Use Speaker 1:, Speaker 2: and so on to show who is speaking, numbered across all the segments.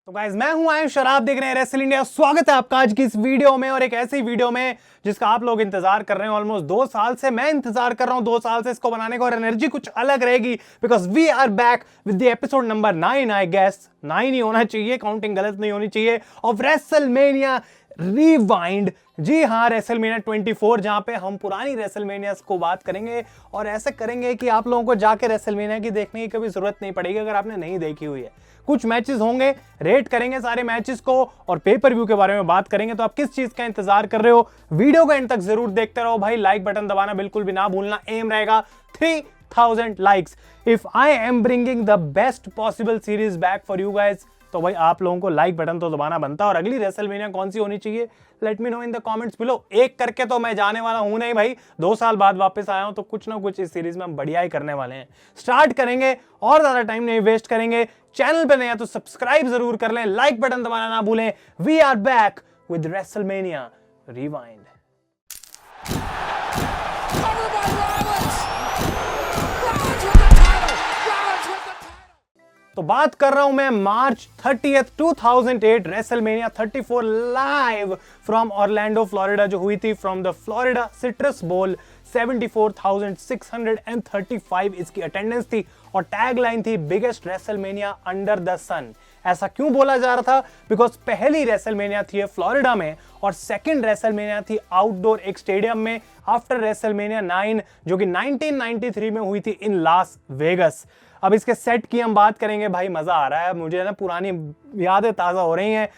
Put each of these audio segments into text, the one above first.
Speaker 1: तो गाइस मैं हूं आयुष और आप देख रहे हैं रेसल इंडिया। स्वागत है आपका आज की इस वीडियो में और एक ऐसी वीडियो में जिसका आप लोग इंतजार कर रहे हैं। ऑलमोस्ट 2 साल से मैं इंतजार कर रहा हूं, 2 साल से इसको बनाने का, और एनर्जी कुछ अलग रहेगी because we are back with the episode number 9। I guess 9 ही होना चाहिए, काउंटिंग गलत नहीं होनी चाहिए, ऑफ रेसलमेनिया रिवाइंड। जी हाँ, रेसलमेनिया 24, जहां पे हम पुरानी रेसलमेनियास को बात करेंगे और ऐसे करेंगे कि आप लोगों को जाके रेसलमेनिया की देखने की कभी जरूरत नहीं पड़ेगी अगर आपने नहीं देखी हुई है। कुछ मैचेस होंगे, रेट करेंगे सारे मैचेस को और पेपर व्यू के बारे में बात करेंगे। तो आप किस चीज का इंतजार कर रहे हो, वीडियो को एंड तक जरूर देखते रहो भाई। लाइक बटन दबाना बिल्कुल भी ना भूलना। एम रहेगा 3000 likes. If I am bringing the best possible series back for you guys, तो भाई आप लोगों को लाइक बटन तो दबाना बनता है। और अगली रेसलमेनिया कौन सी होनी चाहिए, let me know in the comments below. एक करके तो मैं जाने वाला हूं नहीं भाई, 2 साल बाद वापस आया हूं तो कुछ ना कुछ इस सीरीज में हम बढ़िया ही करने वाले हैं। स्टार्ट करेंगे और ज्यादा टाइम नहीं वेस्ट करेंगे। चैनल पे नया तो सब्सक्राइब जरूर कर लें, लाइक बटन दबाना ना भूलें। We are back with WrestleMania rewind. तो बात कर रहा हूं मैं March 30th 2008 WrestleMania 34 live from Orlando Florida, जो हुई थी फ्रॉम द फ्लोरिडा सिट्रस बोल। 74,635 इसकी अटेंडेंस थी और टैग लाइन थी बिगेस्ट रेसलमेनिया अंडर द सन। ऐसा क्यों बोला जा रहा था, बिकॉज पहली रेसलमेनिया थी फ्लोरिडा में और सेकंड रेसलमेनिया थी आउटडोर एक स्टेडियम में आफ्टर रेसलमेनिया 9, जो कि 1993 में हुई थी इन लास वेगस। अब इसके सेट की हम बात करेंगे भाई, मजा आ रहा है मुझे ना, पुरानी यादें ताजा हो रही हैं।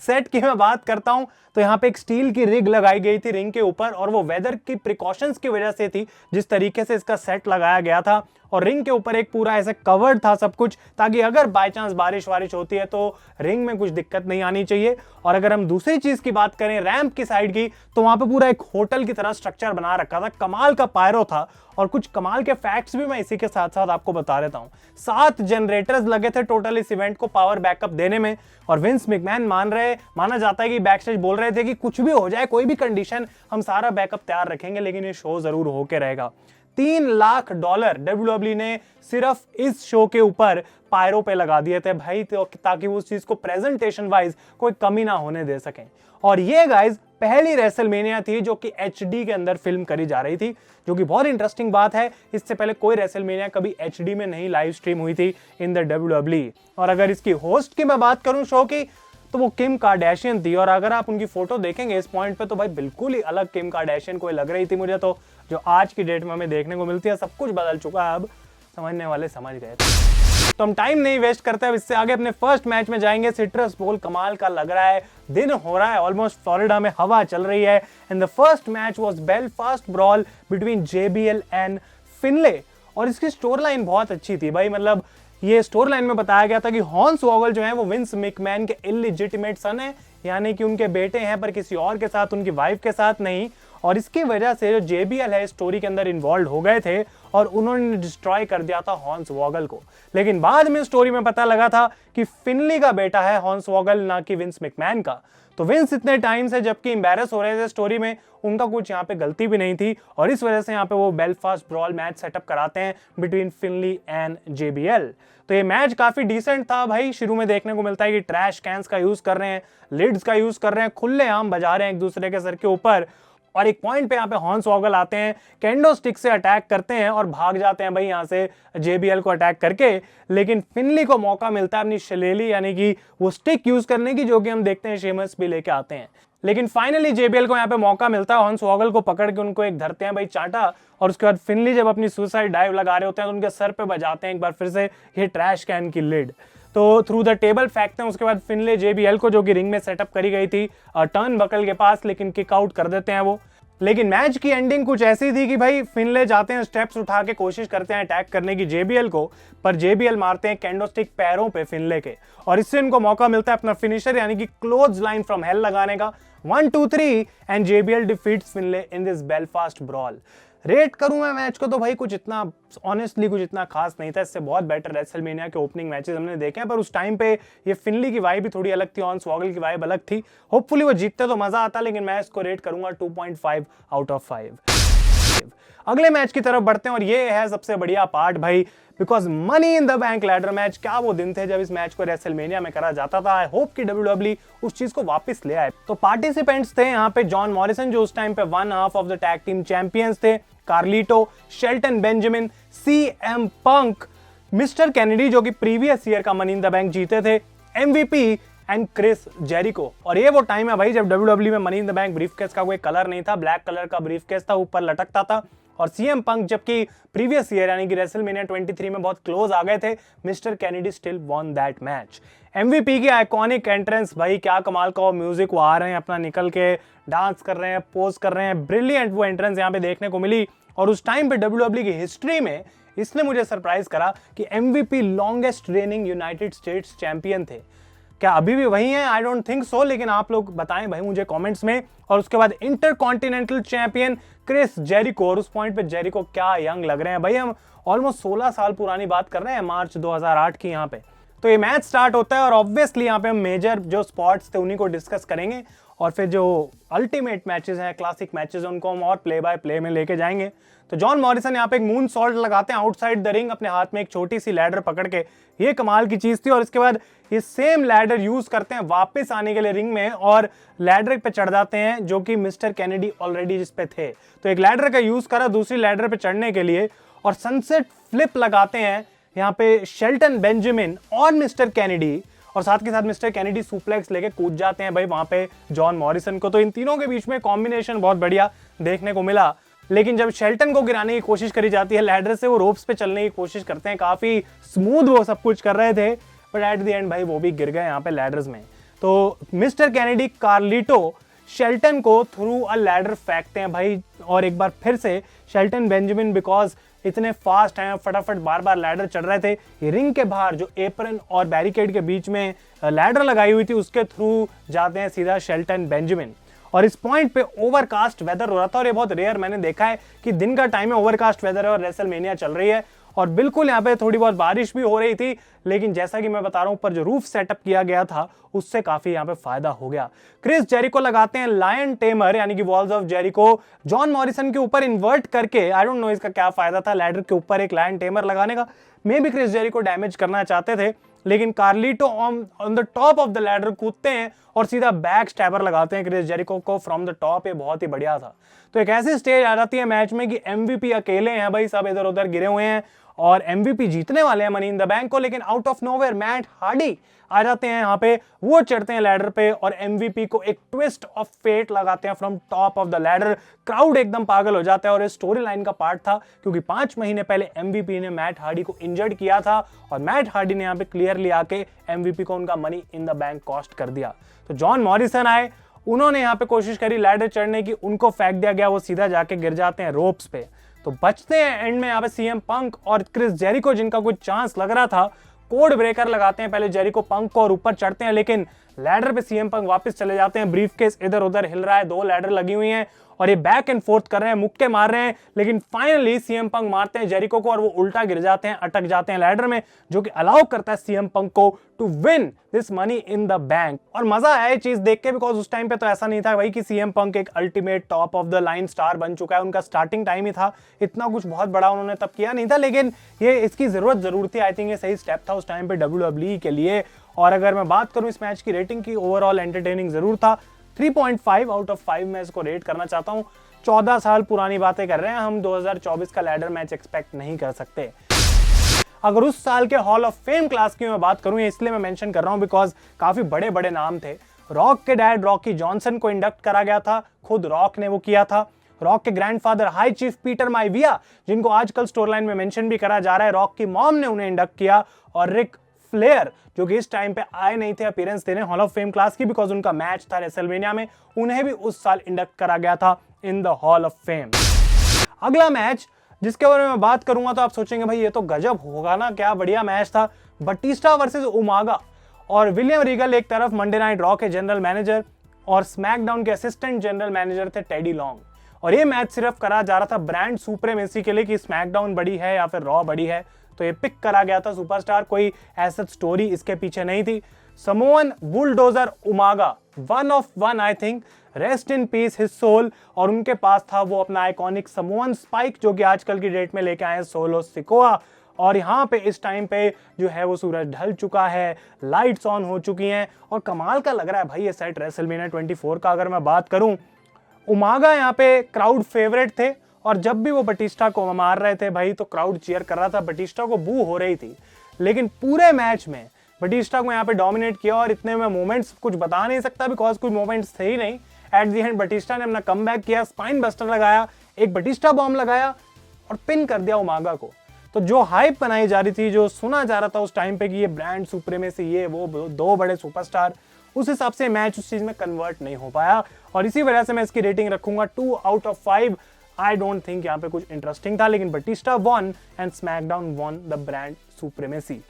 Speaker 1: सेट की मैं बात करता हूं तो यहाँ पे एक स्टील की रिग लगाई गई थी रिंग के ऊपर, और वो वेदर की प्रिकॉशंस की वजह से थी जिस तरीके से इसका सेट लगाया गया था। और रिंग के ऊपर एक पूरा ऐसे कवर्ड था सब कुछ, ताकि अगर बाय चांस बारिश वारिश होती है तो रिंग में कुछ दिक्कत नहीं आनी चाहिए। और अगर हम दूसरी चीज की बात करें रैंप की साइड की, तो वहां पे पूरा एक होटल की तरह स्ट्रक्चर बना रखा था। कमाल का पायरो था और कुछ कमाल के फैक्ट्स भी मैं इसी के साथ साथ आपको बता देता हूं। 7 जनरेटर्स लगे थे टोटल इस इवेंट को पावर बैकअप देने में। और विंस मैकमैन माना जाता है कि बैकस्टेज बोल रहे थे कि कुछ भी हो जाए, कोई भी कंडीशन, हम सारा बैकअप तैयार रखेंगे, लेकिन ये शो जरूर होके रहेगा। $3 लाख WWE ने सिर्फ इस शो के ऊपर पायरो पे लगा दिए थे भाई, तो ताकि वो उस चीज को प्रेजेंटेशन वाइज कोई कमी ना होने दे सकें। और ये गाइज पहली रेसलमेनिया थी जो कि HD के अंदर फिल्म करी जा रही थी, जो कि बहुत इंटरेस्टिंग बात है। इससे पहले कोई रेसलमेनिया कभी HD में नहीं लाइव स्ट्रीम हुई थी इन द WWE। और अगर इसकी होस्ट की मैं बात करूं शो की, तो वो किम कार्दाशियन थी। और अगर आप उनकी फोटो देखेंगे इस पॉइंट पे, तो भाई बिल्कुल ही अलग किम कार्दाशियन कोई लग रही थी मुझे, तो जो आज की डेट में हमें देखने को मिलती है। सब कुछ बदल चुका है, अब समझने वाले समझ गए। तो हम टाइम नहीं वेस्ट करते, अब इससे आगे अपने फर्स्ट मैच में जाएंगे। सिट्रस बोल कमाल का लग रहा है, दिन हो रहा है, ऑलमोस्ट फ्लोरिडा में हवा चल रही है। And the first match was Belfast brawl between JBL and फिनले। और इसकी स्टोर लाइन बहुत अच्छी थी भाई, मतलब ये स्टोर लाइन में बताया गया था कि हॉर्न्स वॉगल जो है वो विंस मैकमैन के इलिजिटिमेट सन है, यानी कि उनके बेटे हैं पर किसी और के साथ, उनकी वाइफ के साथ नहीं। और इसकी वजह से जो JBL है स्टोरी के अंदर इन्वॉल्व हो गए थे और उन्होंने डिस्ट्रॉय कर दिया था हॉर्न्स वॉगल को। लेकिन बाद में स्टोरी में पता लगा था कि फिनली का बेटा है हॉर्न्स वॉगल, ना कि विंस मैकमैन का। तो विंस इतने टाइम से जबकि एम्बैरस हो रहे थे स्टोरी में, उनका कुछ यहाँ पे गलती भी नहीं थी, और इस वजह से यहाँ पे वो बेलफास्ट ब्रॉल मैच सेटअप कराते हैं बिटवीन फिनली एंड JBL। तो ये मैच काफी डिसेंट था भाई। शुरू में देखने को मिलता है कि ट्रैश कैंस का यूज कर रहे हैं, लिड्स का यूज कर रहे हैं, खुलेआम बजा रहे हैं एक दूसरे के सर के ऊपर। और एक पॉइंट पे यहाँ पे हॉर्न्स वॉगल आते हैं, कैंडो स्टिक से अटैक करते हैं और भाग जाते हैं भाई यहाँ से JBL को अटैक करके। लेकिन फिनली को मौका मिलता है अपनी शलेली यानी कि वो स्टिक यूज करने की, जो कि हम देखते हैं शेमस भी लेके आते हैं। लेकिन फाइनली JBL को यहाँ पे मौका मिलता है, हॉर्न्स वॉगल को पकड़ के उनको एक धरते हैं भाई चांटा। और उसके बाद फिनली जब अपनी सुसाइड डाइव लगा रहे होते हैं तो उनके सर पे बजाते हैं एक बार फिर से ये ट्रैश कैन की लिड। तो थ्रू द टेबल फेंकते हैं। उसके बाद फिनले JBL को, जो कि रिंग में सेटअप करी गई थी टर्न बकल के पास, लेकिन किक आउट कर देते हैं वो। लेकिन मैच की एंडिंग कुछ ऐसी थी कि भाई फिनले जाते हैं, स्टेप्स उठा के कोशिश करते हैं अटैक करने की JBL को, पर JBL मारते हैं कैंडोस्टिक पैरों पे फिनले के, और इससे इनको मौका मिलता है अपना फिनिशर यानी कि क्लोज लाइन फ्रॉम हेल लगाने का। 1 2 3 and JBL defeats फिनले in this Belfast brawl. Rate करूं मैं मैच को तो भाई कुछ इतना ऑनेस्टली कुछ इतना खास नहीं था। इससे बहुत बेटर रेसलमेनिया के ओपनिंग मैचेस हमने देखे हैं, पर उस टाइम पे ये फिनली की वाइब भी थोड़ी अलग थी, हॉर्न्स वॉगल की वाइब अलग थी। होपफुली वो जीतते तो मजा आता, लेकिन मैं इसको रेट करूंगा 2.5 आउट ऑफ 5। अगले मैच की तरफ बढ़ते हैं और ये है सबसे बढ़िया पार्ट भाई, because money in the bank ladder match. क्या वो दिन थे जब इस मैच को रेसलमेनिया में करा जाता था। आई होप कि WWE उस चीज को वापस ले आए। तो पार्टिसिपेंट्स थे यहाँ पे जॉन मॉरिसन जो उस टाइम पे 1/2 of the tag team champions थे, कार्लिटो, शेल्टन बेंजामिन, CM पंक, मिस्टर कैनेडी जो कि प्रीवियस ईयर का मनी इन द बैंक जीते थे, MVP एंड क्रिस जेरिको। और ये वो टाइम है भाई जब WWE में money in the bank briefcase का कोई कलर नहीं था, ब्लैक कलर का ब्रीफकेस था, ऊपर लटकता था। और CM पंक जबकि प्रीवियस ईयर यानी कि रेसलमेनिया 23 में बहुत क्लोज आ गए थे, mister Kennedy still von that match. MVP की आइकॉनिक एंट्रेंस भाई, क्या कमाल का म्यूजिक, वो आ रहे हैं अपना निकल के डांस कर रहे हैं, पोज कर रहे हैं, ब्रिलियंट वो एंट्रेंस यहाँ पे देखने को मिली। और उस टाइम पे WWE की हिस्ट्री में इसने मुझे सरप्राइज करा कि MVP longest raining United states champion थे। क्या अभी भी वही है? आई डोंट थिंक सो, लेकिन आप लोग बताएं भाई मुझे कमेंट्स में। और उसके बाद इंटरकॉन्टिनेंटल चैंपियन क्रिस जेरिको, और उस पॉइंट पे जेरिको क्या यंग लग रहे हैं भाई, हम ऑलमोस्ट 16 साल पुरानी बात कर रहे हैं, मार्च 2008 की यहाँ पे। तो ये मैच स्टार्ट होता है और ऑब्वियसली यहाँ पे हम मेजर जो स्पॉट्स थे उन्हीं को डिस्कस करेंगे और फिर जो अल्टीमेट मैचेस हैं, क्लासिक मैचेस, उनको हम और प्ले बाय प्ले में लेके जाएंगे। तो जॉन मॉरिसन यहाँ पे एक मून सॉल्ट लगाते हैं आउटसाइड द रिंग, अपने हाथ में एक छोटी सी लैडर पकड़ के, ये कमाल की चीज थी। और इसके बाद ये सेम लैडर यूज करते हैं वापस आने के लिए रिंग में और लैडर पे चढ़ जाते हैं जो कि मिस्टर कैनेडी ऑलरेडी जिस पे थे। तो एक लैडर का यूज करा दूसरी लैडर पे चढ़ने के लिए और सनसेट फ्लिप लगाते हैं यहाँ पे शेल्टन बेंजामिन और मिस्टर कैनेडी, और साथ के साथ मिस्टर कैनेडी सुप्लेक्स लेके कूद जाते हैं भाई वहां पे जॉन मॉरिसन को। तो इन तीनों के बीच में कॉम्बिनेशन बहुत बढ़िया देखने को मिला। लेकिन जब शेल्टन को गिराने की कोशिश करी जाती है लैडर से, वो रोप्स पे चलने की कोशिश करते हैं, काफी स्मूथ वो सब कुछ कर रहे थे, बट एट द एंड भाई वो भी गिर गए यहाँ पे लैडर्स में। तो मिस्टर कैनेडी, कार्लिटो शेल्टन को थ्रू अ लैडर फेंकते हैं भाई, और एक बार फिर से शेल्टन बेंजामिन बिकॉज इतने फास्ट हैं, फटाफट बार बार लैडर चढ़ रहे थे, ये रिंग के बाहर जो एप्रन और बैरिकेड के बीच में लैडर लगाई हुई थी उसके थ्रू जाते हैं सीधा शेल्टन बेंजामिन। और इस पॉइंट पे ओवरकास्ट वेदर हो रहा था और ये बहुत रेयर मैंने देखा है कि दिन का टाइम है, ओवरकास्ट वेदर है और रेसलमेनिया चल रही है, और बिल्कुल यहाँ पे थोड़ी बहुत बारिश भी हो रही थी। लेकिन जैसा कि मैं बता रहा हूं, ऊपर जो रूफ सेटअप किया गया था उससे काफी यहाँ पे फायदा हो गया। क्रिस जेरिको लगाते हैं लायन टेमर यानी कि walls of Jericho John Morrison के ऊपर इन्वर्ट करके। आई डोंट नो इसका क्या फायदा था लैडर के ऊपर एक लायन टेमर लगाने का, maybe Chris Jericho damage करना चाहते थे, लेकिन Carlito on the top of the ladder कूदते हैं और सीधा बैक स्टैबर लगाते हैं क्रिस जेरिको को फ्रॉम द टॉप। ये बहुत ही बढ़िया था। तो एक ऐसी स्टेज आ जाती है मैच में कि MVP अकेले हैं भाई, सब इधर उधर गिरे हुए हैं और MVP जीतने वाले हैं मनी इन द बैंक को, लेकिन out of nowhere Matt Hardy आ जाते हैं यहाँ पे, वो चढ़ते हैं लैडर पे और MVP को एक ट्विस्ट ऑफ फेट लगाते हैं from top of the ladder. Crowd एकदम पागल हो जाता है और ये स्टोरी लाइन का पार्ट था क्योंकि 5 महीने पहले MVP ने मैट हार्डी को इंजर्ड किया था और मैट हार्डी ने यहाँ पे क्लियरली आके MVP को उनका money in the bank cost कर दिया। तो जॉन मॉरिसन आए, उन्होंने यहाँ पे कोशिश करी लैडर चढ़ने की, उनको फेंक दिया गया, वो सीधा जाके गिर जाते हैं रोप्स पे। तो बचते हैं एंड में यहाँ पे CM पंक और क्रिस जेरिको, जिनका कुछ चांस लग रहा था। कोड ब्रेकर लगाते हैं पहले जेरिको पंक को और ऊपर चढ़ते हैं, लेकिन लैडर पे CM पंक वापस चले जाते हैं। ब्रीफकेस इधर उधर हिल रहा है, 2 लैडर लगी हुई हैं और ये बैक एंड फोर्थ कर रहे हैं, मुक्के मार रहे हैं, लेकिन फाइनली CM पंक मारते हैं जेरिको को और वो उल्टा गिर जाते हैं, अटक जाते हैं लैडर में, जो कि अलाउ करता है CM पंक को to win this money in the bank. और मजा आया ये चीज देख के, बिकॉज उस टाइम पे तो ऐसा नहीं था भाई कि CM पंक एक ultimate top of the line star बन चुका है, उनका स्टार्टिंग टाइम ही था, इतना कुछ बहुत बड़ा उन्होंने तब किया नहीं था, लेकिन ये इसकी जरूरत जरूर थी। आई थिंक ये सही स्टेप था उस टाइम पे WWE के लिए। और अगर मैं बात करूं इस मैच की रेटिंग की, ओवरऑल एंटरटेनिंग जरूर था। 3.5 आउट ऑफ 5 मैं इसको रेट करना चाहता हूं। 14 साल पुरानी बातें कर रहे हैं हम, 2024 का लैडर मैच एक्सपेक्ट नहीं कर सकते। अगर उस साल के हॉल ऑफ फेम क्लास की मैं बात करूं, इसलिए मैं मेंशन कर रहा हूं बिकॉज काफी बड़े बड़े नाम थे। रॉक के डैड रॉकी जॉनसन को इंडक्ट करा गया था, खुद रॉक ने वो किया था। रॉक के ग्रैंडफादर हाई चीफ पीटर माइविया, जिनको आजकल स्टोरी लाइन में मेंशन भी करा जा रहा है, रॉक की मॉम ने उन्हें इंडक्ट किया। और रिक फ्लेयर, जो कि इस टाइम पे आए नहीं थे अपीयरेंस देने हॉल ऑफ फेम क्लास की बिकॉज उनका मैच था रेसलमेनिया में, उन्हें भी उस साल इंडक्ट करा गया था in the hall of fame. अगला मैच जिसके बारे में बात करूंगा तो आप सोचेंगे भाई ये तो गजब होगा ना, क्या बढ़िया मैच था। बटिस्टा वर्सेस उमागा, और विलियम रीगल एक तरफ मंडे नाइट रॉ के जनरल मैनेजर और स्मैकडाउन के असिस्टेंट जनरल मैनेजर थे टेडी लॉन्ग। और ये मैच सिर्फ करा जा रहा था ब्रांड सुप्रीमेसी के लिए कि स्मैकडाउन बड़ी है या फिर रॉ बड़ी है, तो ये पिक करा गया था सुपरस्टार, कोई ऐसा स्टोरी इसके पीछे नहीं थी। Samoan bulldozer Umaga 1 of 1 I think rest in peace his soul. और उनके पास था वो अपना आइकॉनिक समोअन स्पाइक जो कि आजकल की डेट में लेके आए सोलो सिकोआ। और यहाँ पे इस टाइम पे जो है वो सूरज ढल चुका है, लाइट्स ऑन हो चुकी हैं और कमाल का लग रहा है भाई ये सेट रेसलमेनिया 24 का। अगर मैं बात करूं, उमागा यहाँ पे क्राउड फेवरेट थे और जब भी वो बटिस्टा को मार रहे थे भाई तो क्राउड चीयर कर रहा था, बटिस्टा को बू हो रही थी। लेकिन पूरे मैच में बटिस्टा को यहाँ पे डोमिनेट किया और इतने में मोमेंट्स कुछ बता नहीं सकता बिकॉज कुछ मोमेंट्स थे ही नहीं। एट दी एंड बटिस्टा ने अपना कमबैक किया, स्पाइन बस्टर लगाया, एक बटिस्टा बॉम्ब लगाया और पिन कर दिया उमागा को। तो जो हाइप बनाई जा रही थी, जो सुना जा रहा था उस टाइम पे कि ये ब्रांड सुप्रीमेसी, ये वो दो बड़े सुपरस्टार, उस हिसाब से मैच उस चीज में कन्वर्ट नहीं हो पाया और इसी वजह से मैं इसकी रेटिंग रखूंगा 2 out of 5। I don't think यहाँ पे कुछ इंटरेस्टिंग था, लेकिन Batista won and SmackDown won the brand supremacy.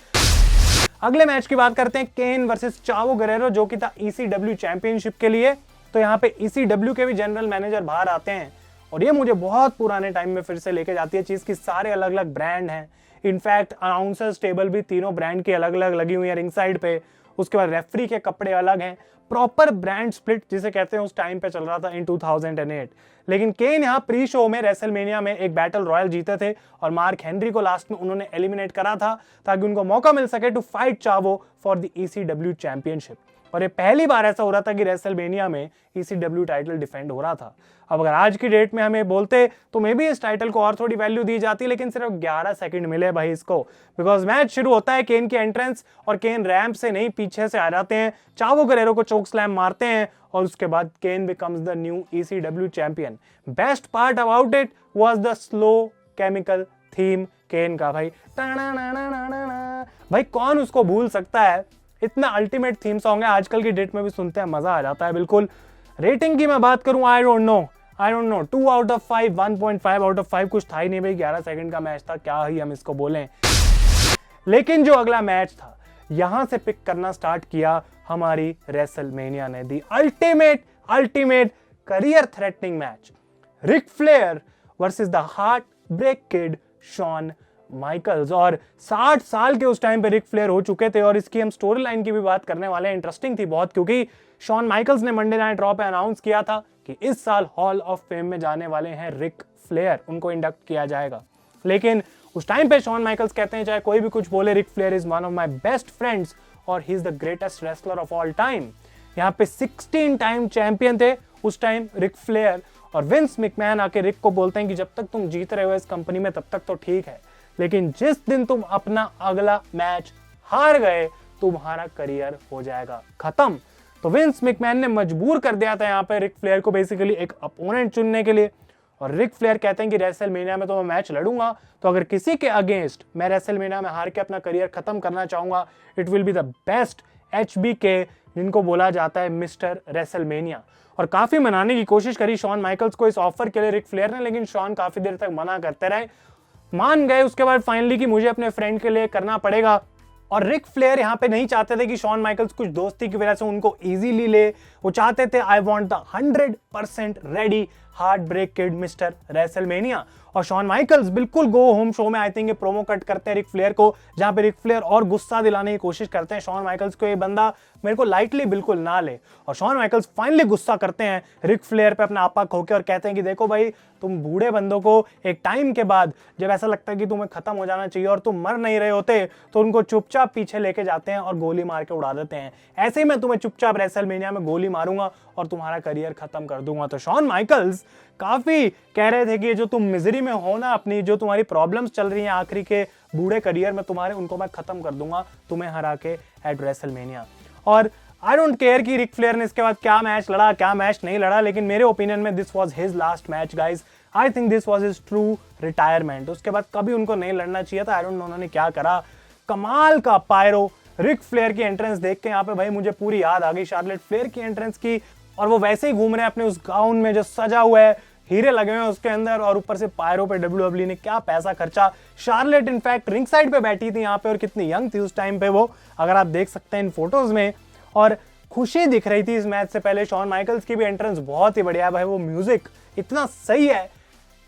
Speaker 1: अगले मैच की बात करते हैं, केन वर्सेस चावो गुएरो जो कि था ECW चैंपियनशिप के लिए। तो यहाँ पे ECW के भी जनरल मैनेजर बाहर आते हैं और ये मुझे बहुत पुराने टाइम में फिर से लेके जाती है चीज की सारे अलग अलग ब्रांड हैं। इनफैक्ट अनाउंसर्स टेबल भी तीनों ब्रांड की अलग अलग लगी हुई है रिंग साइड पे। उसके बाद रेफरी के कपड़े अलग हैं, प्रॉपर ब्रांड स्प्लिट जिसे कहते हैं उस टाइम पे चल रहा था इन 2008। लेकिन केन यहाँ प्री शो में रेसलमेनिया में एक बैटल रॉयल जीते थे और मार्क हेनरी को लास्ट में उन्होंने एलिमिनेट करा था ताकि उनको मौका मिल सके to fight Chavo for the ECW championship. और ये पहली बार ऐसा हो रहा था कि रेसलमेनिया में ECW टाइटल डिफेंड हो रहा था। अब अगर आज की डेट में हमें बोलते तो मे बी इस टाइटल को और थोड़ी वैल्यू दी जाती, लेकिन सिर्फ 11 सेकंड मिले भाई इसको, बिकॉज मैच शुरू होता है केन की एंट्रेंस और केन रैंप से नहीं पीछे से आ जाते हैं, चावो गुएरो को चोक स्लैम मारते हैं और उसके बाद Kane becomes the new ECW champion. Best part about it was the slow chemical theme Kane का भाई। भाई कौन उसको भूल सकता है, इतना अल्टीमेट थीम सॉन्ग है, आजकल की डेट में भी सुनते हैं मजा आ जाता है बिल्कुल। रेटिंग की मैं बात करूं, I don't know 2 out of 5, 1.5 out of 5 कुछ था ही नहीं भाई, 11 सेकंड का मैच था, क्या ही हम इसको बोलें। लेकिन जो अगला मैच था यहां से पिक करना स्टार्ट किया हमारी रेसलमेनिया ने, the ultimate career threatening match, Ric Flair versus the heartbreak kid Shawn Michaels. और 60 साल के उस टाइम पे रिक फ्लेयर हो चुके थे और इसकी हम स्टोरी लाइन की भी बात करने वाले हैं। इंटरेस्टिंग थी बहुत, क्योंकि शॉन माइकल्स ने मंडे नाइट रॉ पे अनाउंस किया था कि इस साल हॉल ऑफ फेम में जाने वाले हैं रिक फ्लेयर, उनको इंडक्ट किया जाएगा। लेकिन उस टाइम पे शॉन माइकल्स कहते हैं चाहे कोई भी कुछ बोले, Ric Flair is one of my best friends और he is the greatest wrestler of all time. यहाँ पे 16 टाइम चैंपियन थे उस टाइम रिक फ्लेयर और विंस मैकमैन आके रिक को बोलते हैं कि जब तक तुम जीत रहे हो इस कंपनी में तब तक तो ठीक है, लेकिन जिस दिन तुम अपना अगला मैच हार गए तुम्हारा करियर हो जाएगा खत्म। तो विंस मैकमैन ने मजबूर कर दिया था यहाँ पे रिक फ्लेयर को बेसिकली एक अपोनेंट चुनने के लिए। और रिक फ्लेयर कहते हैं कि रेसलमेनिया में तो मैं मैच लड़ूंगा, तो अगर किसी के अगेंस्ट मैं रेसलमेनिया में हार के अपना करियर खत्म करना चाहूंगा, it will be the best HBK, जिनको बोला जाता है मिस्टर रेसलमेनिया। और काफी मनाने की कोशिश करी शॉन माइकल्स को इस ऑफर के लिए रिक फ्लेयर ने, लेकिन शॉन काफी देर तक मना करते रहे, मान गए उसके बाद फाइनली कि मुझे अपने फ्रेंड के लिए करना पड़ेगा। और रिक फ्लेयर यहाँ पे नहीं चाहते थे कि शॉन माइकल्स कुछ दोस्ती की वजह से उनको इजीली ले, वो चाहते थे I want the 100% ready heartbreak kid mister WrestleMania. और शॉन माइकल्स बिल्कुल गो होम शो में आई थिंक प्रोमो कट करते हैं रिक फ्लेयर को, जहां पे रिक फ्लेयर और गुस्सा दिलाने की कोशिश करते हैं शॉन माइकल्स को, ये बंदा मेरे को लाइटली बिल्कुल ना ले। और शॉन माइकल्स फाइनली गुस्सा करते हैं रिक फ्लेयर पे अपना आपा खो के और कहते हैं कि देखो भाई, तुम बूढ़े बंदों को एक टाइम के बाद जब ऐसा लगता है कि तुम्हें खत्म हो जाना चाहिए और तुम मर नहीं रहे होते, तो उनको चुपचाप पीछे लेके जाते हैं और गोली मार के उड़ा देते हैं। ऐसे ही मैं तुम्हें चुपचाप रेसलमेनिया में गोली मारूंगा और तुम्हारा करियर खत्म कर दूंगा। तो शॉन माइकल्स काफी कह रहे थे कि जो तुम मिजरी में हो ना, अपनी जो तुम्हारी प्रॉब्लम्स चल रही हैं आखिरी के बूढ़े करियर में तुम्हारे, उनको मैं खत्म कर दूंगा तुम्हें हरा के एट रेसलमेनिया। और आई डोंट केयर कि रिक फ्लेयर ने इसके बाद क्या मैच लड़ा क्या मैच नहीं लड़ा, लेकिन मेरे ओपिनियन में this was his last match guys. I think this was his true retirement. उसके बाद कभी उनको नहीं लड़ना चाहिए था। आई डोंट नो उन्होंने क्या करा। कमाल का पायरो, रिक फ्लेयर की एंट्रेंस देख के यहाँ पे भाई मुझे पूरी याद आ गई शार्लेट फ्लेयर की एंट्रेंस की, और वो वैसे ही घूम रहे हैं अपने उस गाउन में जो सजा हुआ है, हीरे लगे हुए हैं उसके अंदर, और ऊपर से पायरो पे WWE ने क्या पैसा खर्चा। शार्लेट इनफैक्ट रिंग साइड पे बैठी थी यहाँ पे, और कितनी यंग थी उस टाइम पे वो, अगर आप देख सकते हैं इन फोटोज में, और खुशी दिख रही थी इस मैच से पहले। शॉन माइकल्स की भी एंट्रेंस बहुत ही बढ़िया है भाई, वो म्यूजिक इतना सही है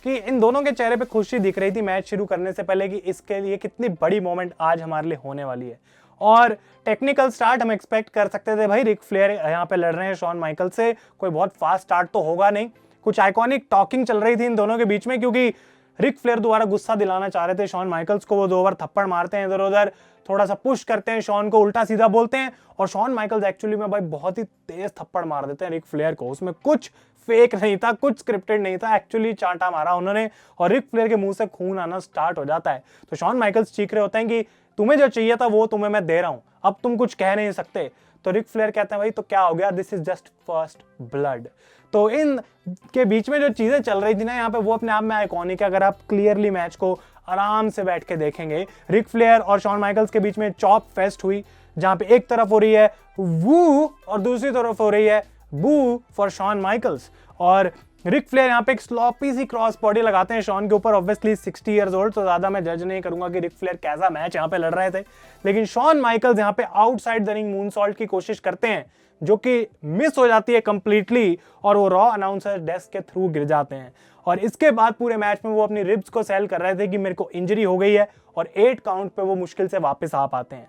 Speaker 1: कि इन दोनों के चेहरे पे खुशी दिख रही थी मैच शुरू करने से पहले कि इसके लिए कितनी बड़ी मोमेंट आज हमारे लिए होने वाली है। और टेक्निकल स्टार्ट हम एक्सपेक्ट कर सकते थे भाई, रिक फ्लेयर यहाँ पे लड़ रहे हैं शॉन माइकल से, कोई बहुत फास्ट स्टार्ट तो होगा नहीं। कुछ आइकॉनिक टॉकिंग चल रही थी इन दोनों के बीच में, क्योंकि रिक फ्लेयर दोबारा गुस्सा दिलाना चाह रहे थे शॉन माइकल्स को। वो 2 ओवर थप्पड़ मारते हैं इधर उधर, थोड़ा सा पुश करते हैं शॉन को, उल्टा सीधा बोलते हैं, और शॉन माइकल्स एक्चुअली में भाई बहुत ही तेज थप्पड़ मार देते हैं रिक फ्लेयर को। उसमें कुछ फेक नहीं था, कुछ स्क्रिप्टेड नहीं था, एक्चुअली चांटा मारा उन्होंने और रिक फ्लेयर के मुंह से खून आना स्टार्ट हो जाता है। तो शॉन माइकल्स चीख रहे होते हैं कि तुम्हें जो चाहिए था वो तुम्हें मैं दे रहा हूं, अब तुम कुछ कह नहीं सकते। तो रिक फ्लेयर कहते हैं भाई तो क्या हो गया, this is just first blood. तो इन के बीच में जो चीजें चल रही थी ना यहाँ पे, वो अपने आप में आइकॉनिक है। अगर आप क्लियरली मैच को आराम से बैठ के देखेंगे, रिक फ्लेयर और शॉन माइकल्स के बीच में चॉप फेस्ट हुई, जहां पे एक तरफ हो रही है वू और दूसरी तरफ हो रही है बू फॉर शॉन माइकल्स। और रिक फ्लेयर यहाँ पे एक स्लॉपी सी क्रॉस बॉडी लगाते हैं शॉन के ऊपर, ऑब्वियसली 60 इयर्स ओल्ड, तो ज्यादा मैं जज नहीं करूंगा कि रिक फ्लेयर कैसा मैच यहाँ पे लड़ रहे थे। लेकिन शॉन माइकल्स यहाँ पे आउटसाइड द रिंग मूनसॉल्ट की कोशिश करते हैं, जो कि मिस हो जाती है कंप्लीटली, और वो रॉ अनाउंसर डेस्क के थ्रू गिर जाते हैं। और इसके बाद पूरे मैच में वो अपनी रिब्स को सेल कर रहे थे कि मेरे को इंजरी हो गई है, और 8 काउंट पे वो मुश्किल से वापस आ पाते हैं।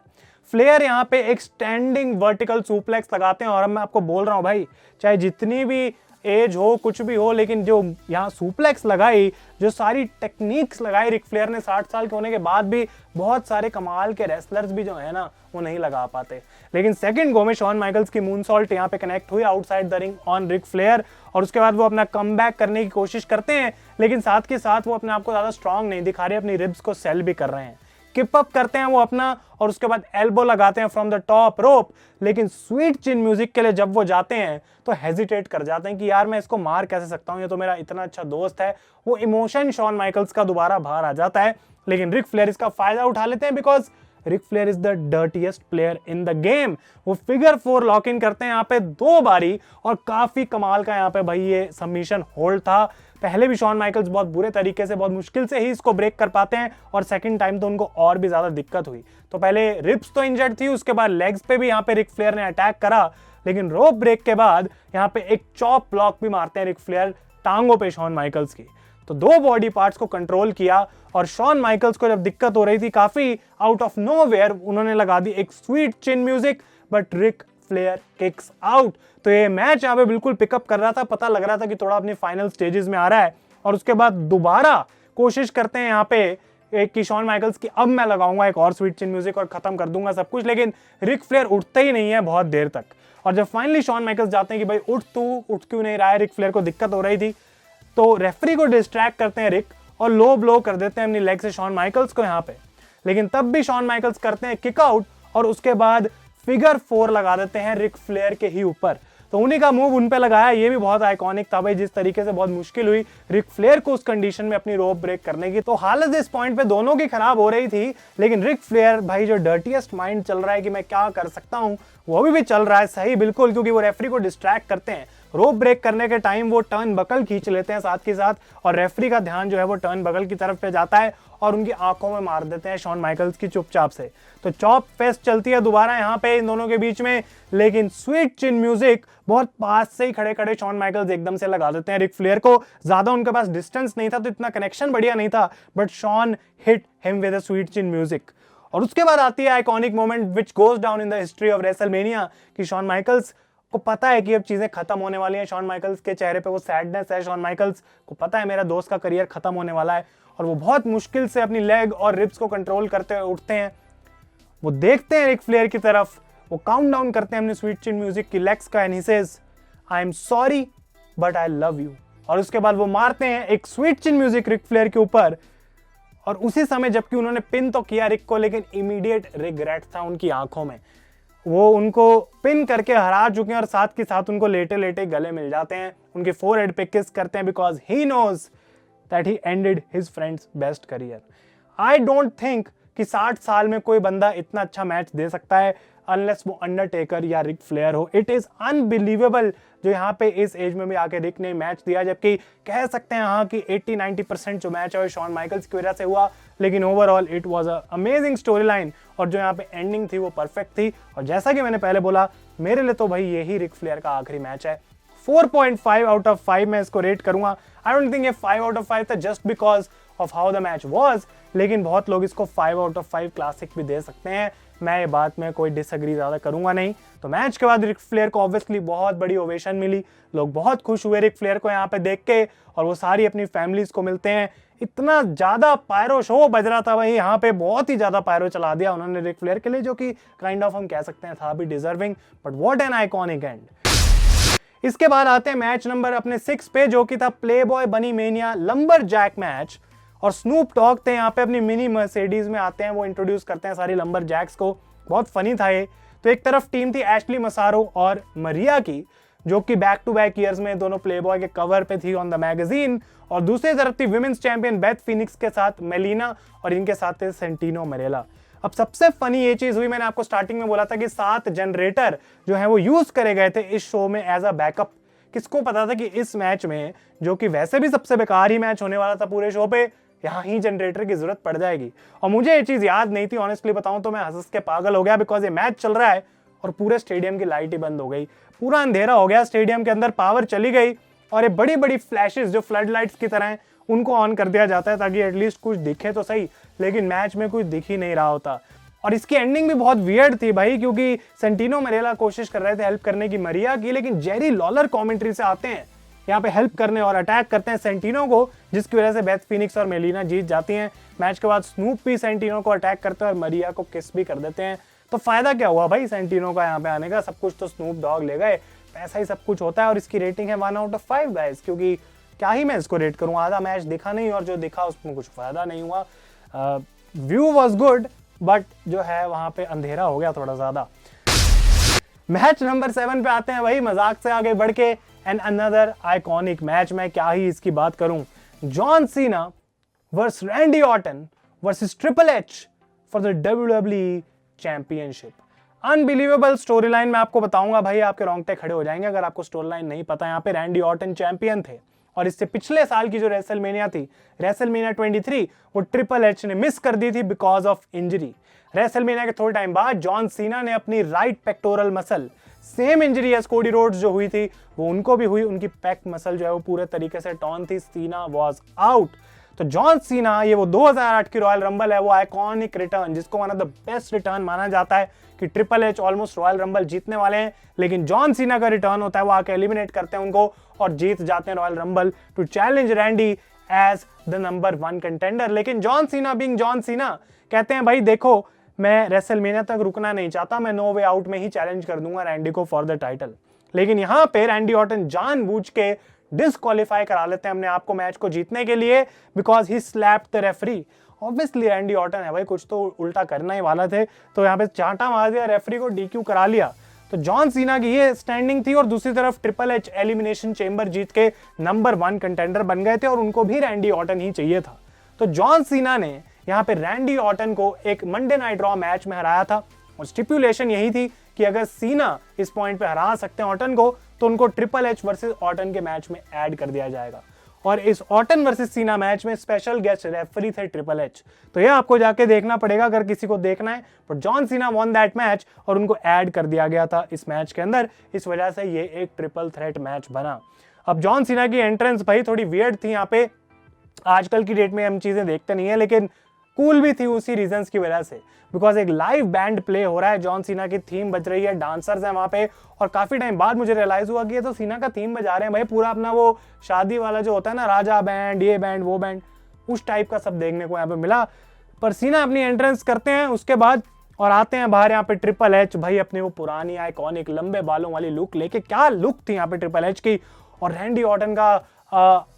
Speaker 1: फ्लेयर यहाँ पे एक स्टैंडिंग वर्टिकल सुप्लेक्स लगाते हैं, और अब मैं आपको बोल रहा हूं भाई, चाहे जितनी भी एज हो, कुछ भी हो, लेकिन जो यहाँ सुप्लेक्स लगाई, जो सारी टेक्निक्स लगाई रिक फ्लेयर ने 60 साल के होने के बाद भी, बहुत सारे कमाल के रेसलर्स भी जो है ना वो नहीं लगा पाते। लेकिन सेकंड गो में शॉन माइकल्स की मूनसॉल्ट यहाँ पे कनेक्ट हुई outside the ring on Rick Flair, और उसके बाद वो अपना कमबैक करने की कोशिश करते हैं, लेकिन साथ के साथ वो अपने आप को ज्यादा स्ट्रांग नहीं दिखा रहे, अपनी रिब्स को सेल भी कर रहे हैं। किप अप करते हैं वो अपना, और उसके बाद एल्बो लगाते हैं फ्रॉम द टॉप रोप, लेकिन स्वीट चिन म्यूजिक के लिए जब वो जाते हैं तो हेजिटेट कर जाते हैं कि यार मैं इसको मार कैसे सकता हूं, ये तो मेरा इतना अच्छा दोस्त है। वो इमोशन शॉन माइकल्स का दोबारा बाहर आ जाता है, लेकिन रिक फ्लेयर इसका फायदा उठा लेते हैं, because Rick Flair is the dirtiest player in the game. वो फिगर 4 लॉक इन करते हैं यहाँ पे 2 बारी, और काफी कमाल का यहाँ पे भाई ये सबमिशन होल्ड था। पहले भी शॉन माइकल्स बहुत बुरे तरीके से, बहुत मुश्किल से ही इसको ब्रेक कर पाते हैं, और सेकंड टाइम तो उनको और भी ज्यादा दिक्कत हुई। तो पहले रिब्स तो इंजर्ड थी, उसके बाद लेग्स पे भी यहाँ पे रिक फ्लेयर ने अटैक करा, लेकिन रोप ब्रेक के बाद यहाँ पे एक चॉप ब्लॉक भी मारते हैं रिक फ्लेयर टांगों पे शॉन माइकल्स की। तो 2 बॉडी पार्ट्स को कंट्रोल किया, और शॉन माइकल्स को जब दिक्कत हो रही थी काफी आउट ऑफ नोवेयर, उन्होंने लगा दी एक sweet chin music, but Ric Flair kicks out. तो ये मैच यहाँ पे बिल्कुल पिकअप कर रहा था, पता लग रहा था कि थोड़ा अपनी फाइनल स्टेजेस में आ रहा है, और उसके बाद दोबारा कोशिश करते हैं यहाँ पे कि शॉन माइकल्स की अब मैं लगाऊंगा एक और स्वीट चिन म्यूजिक और खत्म कर दूंगा सब कुछ, लेकिन रिक फ्लेयर उठते ही नहीं है बहुत देर तक। और जब फाइनली शॉन माइकल्स जाते हैं कि भाई उठ, तू उठ क्यों नहीं रहा है, रिक फ्लेयर को दिक्कत हो रही थी, तो रेफरी को डिस्ट्रैक्ट करते हैं रिक, और लो ब्लो कर देते हैं अपनी लेग से शॉन माइकल्स को यहाँ पे। लेकिन तब भी शॉन माइकल्स करते हैं किक आउट, और उसके बाद फिगर 4 लगा देते हैं रिक फ्लेयर के ही ऊपर। तो उन्हीं का मूव उन पे लगाया, ये भी बहुत आइकॉनिक था भाई, जिस तरीके से बहुत मुश्किल हुई रिक फ्लेयर को उस कंडीशन में अपनी रोप ब्रेक करने की। तो हालत इस पॉइंट पे दोनों की खराब हो रही थी, लेकिन रिक फ्लेयर भाई जो डर्टीएस्ट माइंड चल रहा है कि मैं क्या कर सकता हूं, वो अभी भी चल रहा है सही बिल्कुल, क्योंकि वो रेफरी को डिस्ट्रैक्ट करते हैं। रोप ब्रेक करने के टाइम वो टर्न बकल खींच लेते हैं साथ के साथ, और रेफरी का ध्यान जो है वो टर्न बकल की तरफ पे जाता है, और उनकी आंखों में मार देते हैं शॉन माइकल्स की चुपचाप से। तो चॉप फेस्ट चलती है दोबारा यहाँ पे इन दोनों के बीच में, लेकिन स्वीट चिन म्यूजिक बहुत पास से ही खड़े खड़े शॉन माइकल्स एकदम से लगा देते हैं रिक फ्लेयर को। ज्यादा उनके पास डिस्टेंस नहीं था, तो इतना कनेक्शन बढ़िया नहीं था, but Shawn hit him with a sweet chin music. और उसके बाद आती है iconic moment which goes down in the history of WrestleMania, कि शॉन माइकल्स को पता है कि अब चीजें खत्म होने वाली हैं, शॉन माइकल्स के चेहरे पे वो सैडनेस है, शॉन माइकल्स को पता है मेरा दोस्त का करियर खत्म होने वाला है, और वो बहुत मुश्किल से अपनी लेग और रिब्स को कंट्रोल करते हुए उठते हैं। वो देखते हैं रिक फ्लेयर की तरफ, वो काउंट डाउन करते हैं अपने स्वीट चिन म्यूजिक की लेग्स का, and he says I am sorry but I love you. और उसके बाद वो मारते हैं एक sweet chin music Ric Flair के ऊपर, और उसी समय जबकि उन्होंने पिन तो किया रिक को, लेकिन इमीडिएट रिग्रेट था उनकी आंखों में। वो उनको पिन करके हरा चुके हैं, और साथ के साथ उनको लेटे लेटे गले मिल जाते हैं, उनके फोरहेड पे किस करते हैं, because he knows that he ended his friend's best career. I don't think कि 60 साल में कोई बंदा इतना अच्छा मैच दे सकता है, अनलेस वो अंडरटेकर या रिक फ्लेयर हो। इट इज अनबिलीवेबल जो यहाँ पे इस एज में भी आके रिक ने मैच दिया, जबकि कह सकते हैं हाँ कि 80-90% जो मैच है वो शॉन माइकल्स की वजह से हुआ, लेकिन overall it was a amazing story line, और जो यहाँ पे एंडिंग थी वो परफेक्ट थी। और जैसा कि मैंने पहले बोला, मेरे लिए तो भाई यही रिक फ्लेयर का आखिरी मैच है। 4.5 आउट ऑफ 5 मैं इसको रेट करूंगा। आई डोंट थिंक ये 5 आउट ऑफ 5 था just because of how the match was, लेकिन बहुत लोग इसको 5 आउट ऑफ 5 क्लासिक भी दे सकते हैं, मैं ये बात में कोई डिसएग्री ज़्यादा करूंगा नहीं। तो मैच के बाद रिक फ्लेयर को ऑब्वियसली बहुत बड़ी ओवेशन मिली, लोग बहुत खुश हुए रिक फ्लेयर को यहाँ पे देख के, और वो सारी अपनी फैमिलीज को मिलते हैं। इतना ज़्यादा पायरो शो बज रहा था भाई यहाँ पे, बहुत ही ज़्यादा पायरो चला दिया उन्होंने रिक फ्लेयर के लिए, जो कि काइंड ऑफ हम कह सकते हैं था भी deserving, but what an iconic and. इसके बाद आते हैं मैच नंबर अपने 6 पे, जो कि था प्लेबॉय बनी मेनिया लंबर जैक मैच। और स्नूप डॉग थे यहाँ पे अपनी मिनी मर्सिडीज में आते हैं, वो इंट्रोड्यूस करते हैं सारी लंबर जैक्स को। बहुत फनी था ये। तो एक तरफ टीम थी एशली मसारो और मरिया की, जो कि बैक टू बैक ईयर्स में दोनों प्लेबॉय के कवर पे थी ऑन द मैगजीन, और दूसरी तरफ थी विमेंस चैंपियन बेथ फिनिक्स के साथ मेलिना, और इनके साथ थे सेंटिनो मरेला। अब सबसे फनी ये चीज हुई, मैंने आपको स्टार्टिंग में बोला था कि 7 जनरेटर जो है वो यूज करे गए थे इस शो में एज अ बैकअप। किसको पता था कि इस मैच में, जो कि वैसे भी सबसे बेकार ही मैच होने वाला था पूरे शो पे, यहाँ ही जनरेटर की जरूरत पड़ जाएगी। और मुझे ये चीज याद नहीं थी, ऑनेस्टली बताऊं तो मैं हंस के पागल हो गया, बिकॉज ये मैच चल रहा है और पूरे स्टेडियम की लाइट ही बंद हो गई, पूरा अंधेरा हो गया स्टेडियम के अंदर, पावर चली गई, और ये बड़ी बड़ी फ्लैशेस जो फ्लड लाइट्स की तरह हैं उनको ऑन कर दिया जाता है ताकि एटलीस्ट कुछ दिखे तो सही, लेकिन मैच में कुछ दिख ही नहीं रहा होता। और इसकी एंडिंग भी बहुत वियर्ड थी भाई, क्योंकि सेंटिनो मरेला कोशिश कर रहे थे हेल्प करने की मरिया की, लेकिन जेरी लॉलर कमेंट्री से आते हैं यहाँ पे हेल्प करने और अटैक करते हैं सेंटिनो को, जिसकी वजह से बेथ फिनिक्स और मेलिना जीत जाती हैं। मैच के बाद स्नूप भी सेंटिनो को अटैक करते हैं और मरिया को किस भी कर देते हैं। तो फायदा क्या हुआ भाई सेंटिनो का यहाँ पे आने का, सब कुछ तो स्नूप डॉग ले गए, पैसा ही सब कुछ होता है। और इसकी रेटिंग है 1 out of 5 गाइस, क्योंकि क्या ही मैं इसको रेट करूँ, आधा मैच दिखा नहीं और जो दिखा उसमें कुछ फायदा नहीं हुआ। व्यू वॉज गुड, बट जो है वहां पे अंधेरा हो गया थोड़ा ज्यादा। मैच नंबर 7 पे आते हैं, वही मजाक से आगे बढ़ के, एंड अनदर आइकॉनिक मैच, मैं क्या ही इसकी बात करूं। John Cena versus Randy Orton versus triple H for the WWE championship. Unbelievable story line मैं आपको बताऊंगा भाई, आपके रोंगटे खड़े हो जाएंगे अगर आपको स्टोरी लाइन नहीं पता। यहाँ पे रैंडी ऑर्टन चैंपियन थे, और इससे पिछले साल की जो रेसलमेनिया थी, रेसलमेनिया 23, वो ट्रिपल एच ने मिस कर दी थी बिकॉज ऑफ इंजरी। रेसलमेनिया के थोड़े टाइम बाद जॉन सीना ने अपनी right pectoral muscle, same injury as Cody Rhodes जो हुई थी वो उनको भी हुई, उनकी पेक मसल जो है वो पूरे तरीके से टॉन थी, सीना वाज आउट। तो जॉन सीना, ये वो 2008 की रॉयल रंबल है, वो आइकॉनिक रिटर्न, जिसको one of the best return माना जाता है, कि triple H almost royal rumble जीतने वाले हैं, लेकिन जॉन सीना का रिटर्न होता है, वो आके एलिमिनेट करते हैं उनको और जीत जाते हैं Royal Rumble to challenge Randy as the number 1 contender. लेकिन John Cena being John Cena कहते हैं भाई देखो, मैं रेसलमेनिया तक रुकना नहीं चाहता, मैं नो वे आउट में ही चैलेंज कर दूंगा रैंडी को फॉर द टाइटल। लेकिन यहाँ पे रैंडी ऑर्टन जानबूझ के डिस्क्वालीफाई करा लेते हैं अपने आप को मैच को जीतने के लिए, because he slapped the referee. Obviously Randy Orton है भाई, कुछ तो उल्टा करना ही वाला थे, तो यहाँ पे चांटा मार दिया, रेफरी को DQ करा लिया। तो जॉन सीना की ये स्टैंडिंग थी, और दूसरी तरफ ट्रिपल एच एलिमिनेशन चेंबर जीत के नंबर 1 कंटेंडर बन गए थे, और उनको भी रैंडी ऑर्टन ही चाहिए था। तो जॉन सीना ने यहाँ पे रैंडी ऑर्टन को एक मंडे नाइट रॉ मैच में हराया था, और स्टिपुलेशन यही थी कि अगर सीना इस पॉइंट पे हरा सकते हैं ऑर्टन को, तो उनको ट्रिपल एच वर्सेस ऑर्टन के मैच में ऐड कर दिया जाएगा। और इस ऑर्टन वर्सेस सीना मैच में स्पेशल गेस्ट रेफरी थे ट्रिपल एच। तो ये आपको जाके देखना पड़ेगा अगर किसी को देखना है, but John Cena von that match, और उनको ऐड कर दिया गया था इस मैच के अंदर, इस वजह से ये एक ट्रिपल थ्रेट मैच बना। अब जॉन सीना की एंट्रेंस भाई थोड़ी वियर्ड थी यहाँ पे, आजकल की डेट में हम चीजें देखते नहीं है, लेकिन कूल भी थी उसी रीजंस की वजह से, बिकॉज एक लाइव बैंड प्ले हो रहा है, जॉन सीना की थीम बज रही है, डांसर्स हैं वहां पे, और काफी टाइम बाद मुझे रियलाइज हुआ कि ये तो सीना का थीम बजा रहे हैं भाई, पूरा अपना वो शादी वाला जो होता है ना, राजा बैंड, ये बैंड, वो बैंड, उस टाइप का सब देखने को यहाँ पे मिला। पर सीना अपनी एंट्रेंस करते हैं उसके बाद, और आते हैं बाहर यहाँ पे ट्रिपल एच भाई अपने वो पुरानी आइकॉनिक लंबे बालों वाली लुक लेके, क्या लुक थी यहाँ पे ट्रिपल एच की। और रैंडी ऑर्टन का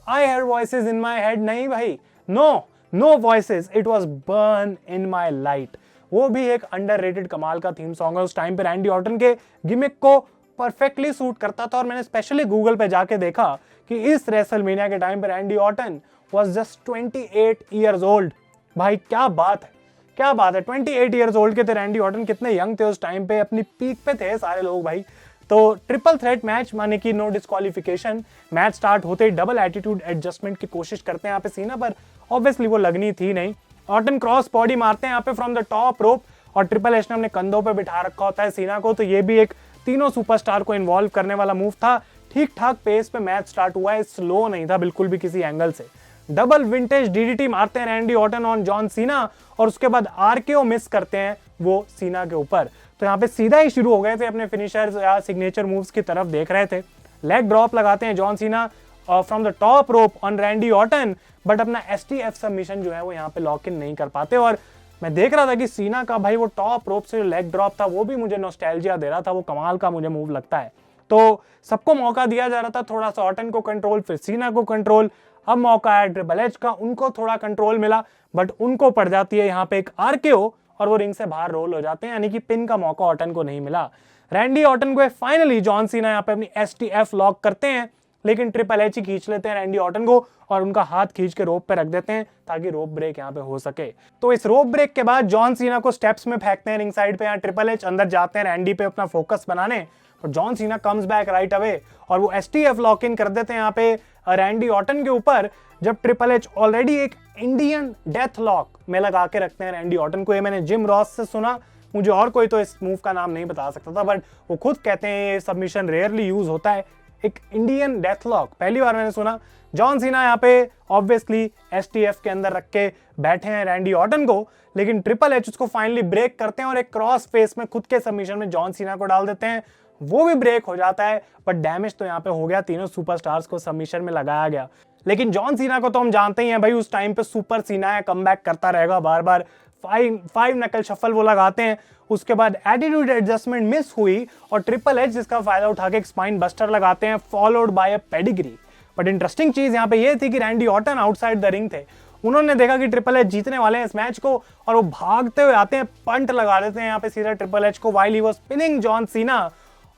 Speaker 1: I hear voices in my head, नहीं भाई, no voices, it was burn in my light, वो भी एक अंडररेटेड कमाल का थीम सॉन्ग है। उस टाइम पे रैंडी ऑर्टन के गिमिक को परफेक्टली सूट करता था, और मैंने स्पेशली गूगल पे जाके देखा कि इस रेसलमेनिया के टाइम पे Randy Orton was just 28 years old. भाई क्या बात है, क्या बात है, 28 इयर्स ओल्ड के थे रैंडी ऑर्टन, कितने यंग थे उस टाइम पे, अपनी पीक पे थे सारे लोग भाई। तो ट्रिपल थ्रेट मैच माने कि नो डिस्क्वालिफिकेशन, मैच स्टार्ट होते ही डबल एटीट्यूड एडजस्टमेंट की कोशिश करते हैं यहाँ पे सीना, पर ऑब्वियसली वो लगनी थी नहीं। ऑर्टन क्रॉस बॉडी मारते हैं यहाँ पे फ्रॉम द टॉप रोप, और ट्रिपल एच ने अपने कंधों पे बिठा रखा होता है सीना को, तो ये भी एक तीनों सुपरस्टार को इन्वॉल्व करने वाला मूव था। ठीक ठाक पेस पे मैच स्टार्ट हुआ है, स्लो नहीं था बिल्कुल भी किसी एंगल से। डबल विंटेज डीडीटी मारते हैं Randy Orton on John Cena और उसके बाद आरकेओ मिस करते हैं वो सीना के ऊपर। तो यहाँ पे सीधा ही शुरू हो गए थे अपने फिनिशर्स या सिग्नेचर मूव्स की तरफ देख रहे थे। लेग ड्रॉप लगाते हैं John Cena from the top rope on Randy Orton, but अपना एसटीएफ सबमिशन जो है वो यहाँ पे लॉक इन नहीं कर पाते। और मैं देख रहा था कि सीना का भाई वो टॉप रोप से जो लेग ड्रॉप था वो भी मुझे नॉस्टैल्जिया दे रहा था, वो कमाल का मुझे मूव लगता है। तो सबको मौका दिया जा रहा था, थोड़ा सा ऑर्टन को कंट्रोल, फिर सीना को कंट्रोल, अब मौका है ट्रिपल एच का, उनको थोड़ा कंट्रोल मिला बट उनको पड़ जाती है यहाँ पे एक आरकेओ और वो रिंग से बाहर रोल हो जाते हैं, यानी कि पिन का मौका ऑर्टन को नहीं मिला। रैंडी ऑर्टन को फाइनली जॉन सीना यहाँ पे अपनी एसटीएफ लॉक करते हैं, लेकिन ट्रिपल एच ही खींच लेते हैं रैंडी ऑर्टन को और उनका हाथ खींच के रोप पे रख देते हैं ताकि रोप ब्रेक यहाँ पे हो सके। तो इस रोप ब्रेक के बाद जॉन सीना को स्टेप्स में फेंकते हैं रिंग साइड पे, यहाँ ट्रिपल एच अंदर जाते हैं रैंडी पे अपना फोकस बनाने, और John Cena comes back right away और वो एसटीएफ लॉक इन कर देते हैं यहाँ पे रैंडी ऑर्टन के ऊपर, जब ट्रिपल एच ऑलरेडी एक इंडियन डेथ लॉक में लगा के रखते हैं रैंडी ऑर्टन को। ये मैंने जिम रॉस से सुना, मुझे और कोई तो इस मूव का नाम नहीं बता सकता था, बट वो खुद कहते हैं ये सबमिशन रेयरली यूज होता है, एक इंडियन डेथ लॉक पहली बार मैंने सुना। जॉन सीना यहाँ पे ऑब्वियसली एसटीएफ के अंदर रख के बैठे हैं रैंडी ऑर्टन को, लेकिन ट्रिपल एच उसको फाइनली ब्रेक करते हैं और एक क्रॉस फेस में खुद के सबमिशन में जॉन सीना को डाल देते हैं, वो भी ब्रेक हो जाता है, बट डैमेज तो यहाँ पे हो गया, तीनों सुपरस्टार्स को सबमिशन में लगाया गया। लेकिन जॉन सीना को तो हम जानते ही हैं भाई, उस टाइम पे सुपर सीना है, कमबैक करता रहेगा, बार बार फाइव नकल शफल वो लगाते हैं। उसके बाद एटीट्यूड एडजस्टमेंट मिस हुई और ट्रिपल एच जिसका फायदा उठा के एक स्पाइन बस्टर लगाते हैं followed by a pedigree. But interesting चीज यहाँ पे ये थी कि Randy Orton outside the ring थे, उन्होंने देखा कि ट्रिपल एच जीतने वाले हैं इस मैच को और वो भागते हुए आते हैं, पंट लगा देते हैं यहाँ पे सीधा ट्रिपल एच को while he was spinning John Cena,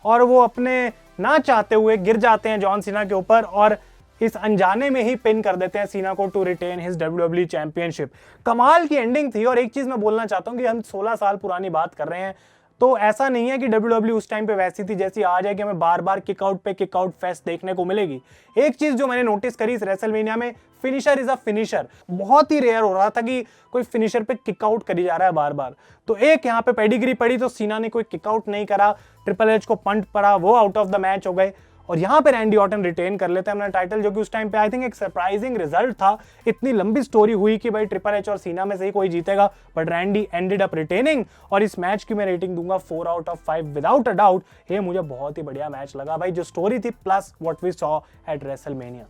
Speaker 1: और वो अपने ना चाहते हुए गिर जाते हैं जॉन सीना के ऊपर और इस अनजाने में ही पिन कर देते हैं सीना को to retain his WWE championship. कमाल की एंडिंग थी। और एक चीज मैं बोलना चाहता हूं कि हम 16 साल पुरानी बात कर रहे हैं, तो ऐसा नहीं है कि WWE उस टाइम पे वैसी थी जैसी आज है कि हमें बार बार किकआउट पे किकआउट फेस्ट देखने को मिलेगी। एक चीज जो मैंने नोटिस करी इस रेसलमेनिया में, फिनिशर इज अ फिनिशर। बहुत ही रेयर हो रहा था कि कोई फिनिशर पे किकआउट करी जा रहा है बार बार। तो एक यहाँ पे पेडिग्री पड़ी तो सीना ने कोई किकआउट नहीं करा, ट्रिपल एच को पंट पड़ा, वो आउट ऑफ द मैच हो गए और यहाँ पे रैंडी ऑर्टन रिटेन कर लेते हैं अपना टाइटल, जो कि उस टाइम पे आई थिंक एक सरप्राइजिंग रिजल्ट था। इतनी लंबी स्टोरी हुई कि भाई ट्रिपल एच और सीना में से ही कोई जीतेगा, but Randy ended up retaining. और इस मैच की मैं रेटिंग दूंगा 4 out of 5 without a doubt. ये मुझे बहुत ही बढ़िया मैच लगा भाई, जो स्टोरी थी plus what we saw at WrestleMania.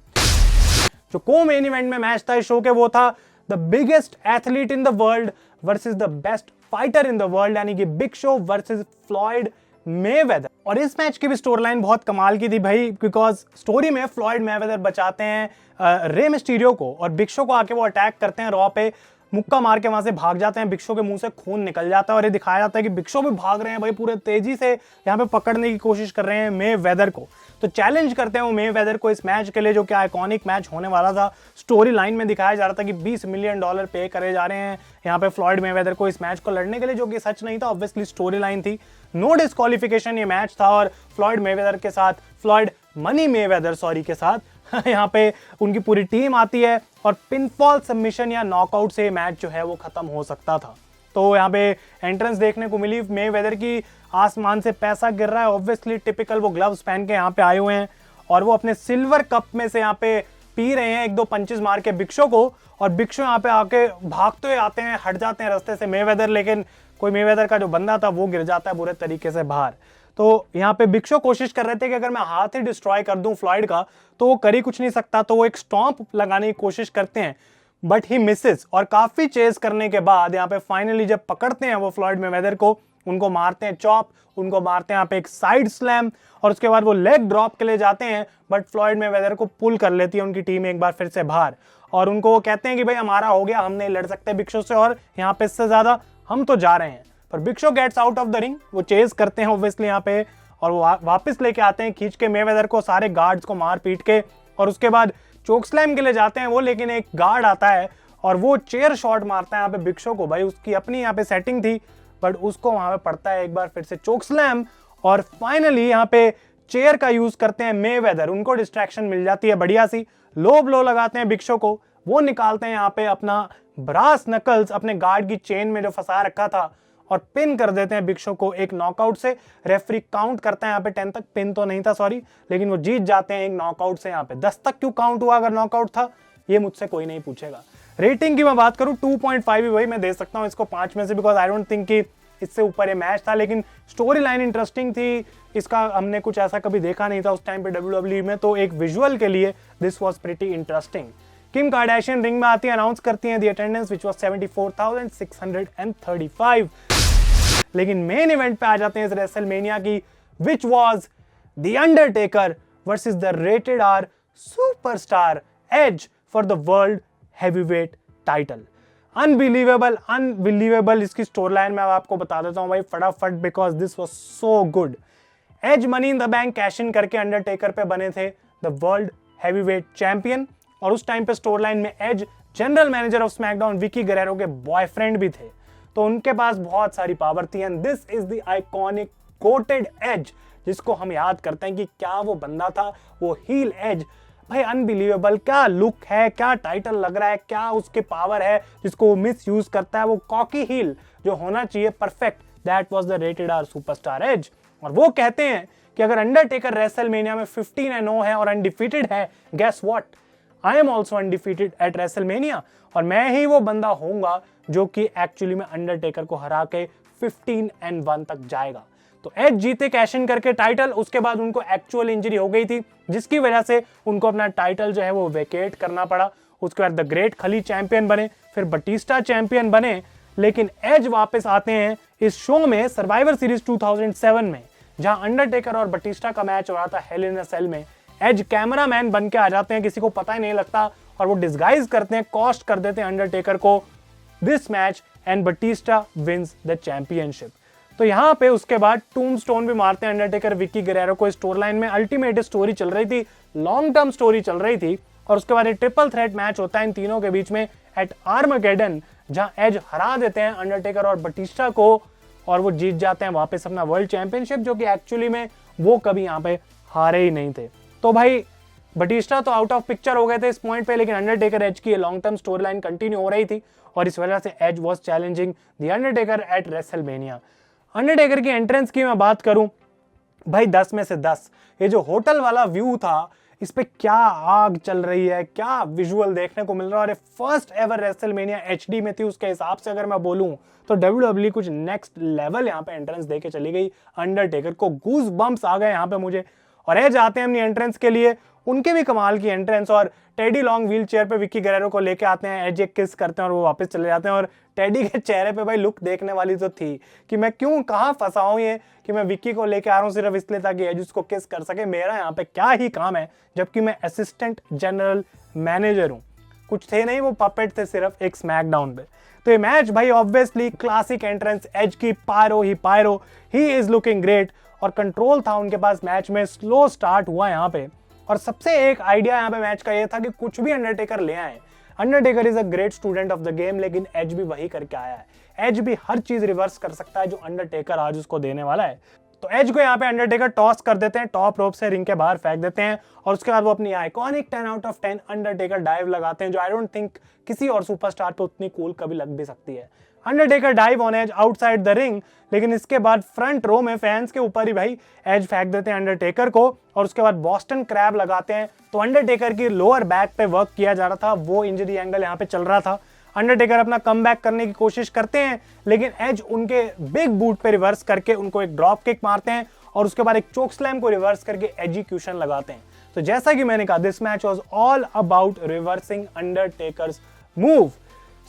Speaker 1: जो को मेन इवेंट में मैच था इस शो के, वो था the biggest athlete in the world versus the best fighter in the world, यानी कि big show versus Floyd Mayweather. और इस मैच की भी स्टोरी लाइन बहुत कमाल की थी भाई, बिकॉज स्टोरी में फ्लॉयड मेवेदर बचाते हैं रे मिस्टीरियो को और बिग शो को आके वो अटैक करते हैं रॉ पे, मुक्का मार के वहां से भाग जाते हैं, बिग शो के मुंह से खून निकल जाता है और ये दिखाया जाता है कि बिग शो भी भाग रहे हैं भाई, पूरे तेजी से यहाँ पे पकड़ने की कोशिश कर रहे हैं मेवेदर को। तो चैलेंज करते हैं वो मेवेदर को इस मैच के लिए, जो कि आइकॉनिक मैच होने वाला था। स्टोरी लाइन में दिखाया जा रहा था कि $20 मिलियन पे करे जा रहे हैं यहाँ पे फ्लॉयड मेवेदर को इस मैच को लड़ने के लिए, जो कि सच नहीं था, ऑब्वियसली स्टोरी लाइन थी। नो डिस्क्वालिफिकेशन ये मैच था और फ्लॉयड मेवेदर के साथ, फ्लॉयड मनी मेवेदर सॉरी के साथ यहाँ पे उनकी पूरी टीम आती है और पिनफॉल सबमिशन या नॉकआउट से मैच जो है वो खत्म हो सकता था। तो यहाँ पे एंट्रेंस देखने को मिली मेवेदर की, आसमान से पैसा गिर रहा है, ऑब्वियसली टिपिकल वो ग्लव्स पहन के यहाँ पे आए हुए हैं और वो अपने सिल्वर कप में से यहाँ पे पी रहे हैं, 1-2 पंचेस मार के बिग शो को, और बिग शो यहाँ पे आके भागते हुए आते हैं, हट जाते हैं रास्ते से मेवेदर, लेकिन कोई मेवेदर का जो बंदा था वो गिर जाता है बुरे तरीके से बाहर। तो यहाँ पे बिग शो कोशिश कर रहे थे कि अगर मैं हाथ ही डिस्ट्रॉय कर दूं फ्लॉयड का तो वो कर ही कुछ नहीं सकता, तो वो एक स्टॉम्प लगाने की कोशिश करते हैं, बट ही मिसेस। और काफी चेज करने के बाद यहाँ पे फाइनली जब पकड़ते हैं वो फ्लॉयड मेवेदर को, उनको मारते हैं चॉप, उनको मारते हैं यहाँ पे एक साइड स्लैम और उसके बाद वो लेग ड्रॉप के लिए जाते हैं, बट फ्लॉयड मेवेदर को पुल कर लेती है उनकी टीम एक बार फिर से बाहर और उनको वो कहते हैं कि भाई हमारा हो गया, हम नहीं लड़ सकते बिग शो से और यहाँ पे इससे ज्यादा, हम तो जा रहे हैं। पर Big Show gets out of the ring, वो चेज करते हैं ऑब्वियसली यहाँ पे और वो वापस लेके आते हैं खींच के मेवेदर को, सारे गार्ड्स को मार पीट के, और उसके बाद चोक स्लैम के लिए जाते हैं वो, लेकिन एक गार्ड आता है और वो चेयर शॉट मारता है यहाँ पे बिग शो को। भाई उसकी अपनी यहाँ पे सेटिंग थी, बट उसको वहां पे पड़ता है एक बार फिर से चोक स्लैम और फाइनली यहाँ पे चेयर का यूज करते हैं मेवेदर, उनको डिस्ट्रैक्शन मिल जाती है बढ़िया सी, लो ब्लो लगाते हैं बिग शो को, वो निकालते हैं यहाँ पे अपना ब्रास नकल्स अपने गार्ड की चेन में जो फंसा रखा था और पिन कर देते हैं बिग शो को एक नॉकआउट से। रेफरी काउंट करता है यहाँ पे 10 तक, पिन तो नहीं था सॉरी, लेकिन वो जीत जाते हैं एक नॉकआउट से। यहाँ पे 10 तक क्यों काउंट हुआ अगर नॉकआउट था, ये मुझसे कोई नहीं पूछेगा। रेटिंग की मैं बात करूं 2.5 ही वही मैं दे सकता हूं इसको 5 में से, बिकॉज आई डोंट थिंक कि इससे ऊपर ये मैच था। लेकिन स्टोरी लाइन इंटरेस्टिंग थी, इसका हमने कुछ ऐसा कभी देखा नहीं था उस टाइम पे WWE में, तो एक विजुअल के लिए this was pretty interesting. Kim Kardashian ring में आती है, अनाउंस करती हैं द अटेंडेंस व्हिच वाज 74,635। लेकिन मेन इवेंट पे आ जाते हैं इस रेसलमेनिया की, which was the Undertaker versus the rated R superstar Edge for the world heavyweight title. Unbelievable इसकी स्टोरी लाइन में आपको बता देता हूं भाई फटाफट, because this was so good. Edge money in the bank cash in करके अंडरटेकर पे बने थे द वर्ल्ड हैवीवेट चैंपियन, और उस टाइम पे स्टोरी लाइन में as general manager of SmackDown Vickie Guerrero के बॉयफ्रेंड भी थे, तो उनके पास बहुत सारी पावर थी। And this is the iconic quoted Edge, जिसको हम याद करते हैं कि क्या वो बंदा था, वो हील एज। भाई अनबिलीवेबल, क्या लुक है, क्या टाइटल लग रहा है, क्या उसके पावर है जिसको वो मिस यूज करता है, वो कॉकी हील जो होना चाहिए perfect, that was the rated R superstar Edge. और वो कहते हैं कि अगर अंडरटेकर रेसलमेनिया में 15-0 है और अनडिफीटेड है, guess what, I am also undefeated at WrestleMania, और मैं ही वो बंदा होऊंगा जो कि एक्चुअली में अंडरटेकर को हरा के 15-1 तक जाएगा। तो एज जीते कैश इन करके टाइटल, उसके बाद उनको एक्चुअल इंजरी हो गई थी जिसकी वजह से उनको अपना टाइटल जो है वो वेकेट करना पड़ा। उसके बाद द ग्रेट खली चैंपियन बने, फिर बटिस्टा चैंपियन बने। लेकिन एज वापस आते हैं इस शो में सर्वाइवर सीरीज 2007 में, जहां अंडरटेकर और बटिस्टा का मैच हो रहा था हेल इन अ सेल में। एज कैमरामैन बन के आ जाते हैं, किसी को पता ही नहीं लगता, और वो डिस्गाइज करते हैं, कॉस्ट कर देते हैं अंडरटेकर को this match, and Batista wins the championship. तो यहाँ पे उसके बाद टूम्बस्टोन भी मारते हैं अंडरटेकर विकी गरेरो को। स्टोरी लाइन में अल्टीमेट स्टोरी चल रही थी, लॉन्ग टर्म स्टोरी चल रही थी, और उसके बाद एक ट्रिपल थ्रेट मैच होता है इन तीनों के बीच में एट आर्मगेडन, जहां एज हरा देते हैं अंडरटेकर और बटिस्टा को, और वो जीत जाते हैं वापस अपना वर्ल्ड चैंपियनशिप, जो कि एक्चुअली में वो कभी यहाँ पे हारे ही नहीं थे। तो भाई बटिस्टा तो आउट ऑफ पिक्चर हो गए थे इस पॉइंट पे, लेकिन अंडरटेकर एज की long term story line continue हो रही थी, और इस वजह से Edge was challenging the Undertaker at WrestleMania. Undertaker की एंट्रेंस की मैं बात करूं भाई 10 में से 10। ये जो होटल वाला व्यू था, इस पे क्या आग चल रही है, क्या विजुअल देखने को मिल रहा है, और फर्स्ट एवर रेसलमेनिया एचडी में थी। उसके हिसाब से अगर मैं बोलूं तो WWE कुछ नेक्स्ट लेवल यहाँ पे एंट्रेंस देके चली गई अंडरटेकर को। गूज बम्प्स आ गए यहाँ पे मुझे। और एज आते हैं अपनी एंट्रेंस के लिए, उनके भी कमाल की एंट्रेंस, और टेडी लॉन्ग व्हील चेयर पे विकी गरेरो को लेके आते हैं, एज एक किस करते हैं और वो वापस चले जाते हैं। और टेडी के चेहरे पे भाई लुक देखने वाली तो थी कि मैं क्यों कहाँ फंसा हूं, ये कि मैं विकी को लेके आ रहा हूँ सिर्फ इसलिए ताकि एज उसको किस कर सके, मेरा यहाँ पे क्या ही काम है, जबकि मैं असिस्टेंट जनरल मैनेजर हूँ। कुछ थे नहीं, वो पपेट थे सिर्फ एक स्मैकडाउन पे। तो ये मैच भाई ऑब्वियसली क्लासिक एंट्रेंस एज की, pyro he is looking great, और कंट्रोल था उनके पास मैच में। स्लो स्टार्ट हुआ यहाँ पे, और सबसे एक आइडिया यहाँ पे मैच का ये था कि कुछ भी अंडरटेकर ले आए। Undertaker is a great student of the game, लेकिन एज भी वही करके आया है। एज भी हर चीज रिवर्स कर सकता है जो अंडरटेकर आज उसको देने वाला है। तो एज को यहाँ पे अंडरटेकर टॉस कर देते हैं, टॉप रोप से रिंग के बाहर फेंक देते हैं, और उसके बाद वो अपनी iconic 10 out of 10 Undertaker dive लगाते हैं, जो आई डोंट थिंक किसी और सुपरस्टार पे उतनी कूल कभी लग भी सकती है। Undertaker dive on Edge outside the ring, लेकिन इसके बाद फ्रंट रो में फैंस के ऊपर ही भाई एज फेंक देते हैं अंडरटेकर को, और उसके बाद बॉस्टन क्रैब लगाते हैं। तो अंडरटेकर की लोअर बैक पे वर्क किया जा रहा था, वो इंजरी एंगल यहाँ पे चल रहा था। अंडरटेकर अपना कमबैक करने की कोशिश करते हैं, लेकिन एज उनके बिग बूट पे रिवर्स करके उनको एक ड्रॉप किक मारते हैं, और उसके बाद एक चोक स्लैम को रिवर्स करके एग्जीक्यूशन लगाते हैं। तो जैसा कि मैंने कहा, this match was all about reversing Undertaker's move.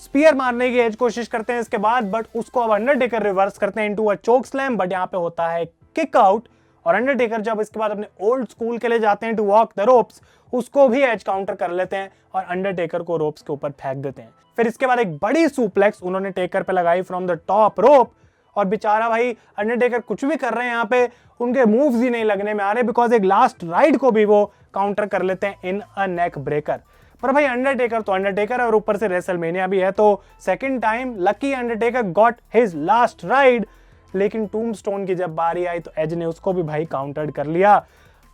Speaker 1: Spear मारने की एज कोशिश करते हैं इसके बाद, बट उसको अब अंडरटेकर रिवर्स करते हैं into a choke slam, but यहाँ पे होता है किक आउट। और अंडरटेकर जब इसके बाद अपने ओल्ड स्कूल के लिए जाते हैं टू वॉक द रोप्स, उसको भी एज काउंटर कर लेते हैं और अंडरटेकर को रोप्स के ऊपर फेंक देते हैं। फिर इसके बाद एक बड़ी सुप्लेक्स उन्होंने टेकर पे लगाई फ्रॉम द टॉप रोप, और बेचारा भाई अंडरटेकर कुछ भी कर रहे हैं यहाँ पे, उनके मूव्स ही नहीं लगने में आ रहे, बिकॉज एक लास्ट राइड को भी वो काउंटर कर लेते हैं इन अ नेक ब्रेकर। पर भाई अंडरटेकर तो अंडरटेकर है, और ऊपर से रेसलमेनिया भी है, तो second time lucky Undertaker got his last ride. लेकिन टूम्बस्टोन की जब बारी आई तो एज ने उसको भी भाई काउंटर कर लिया।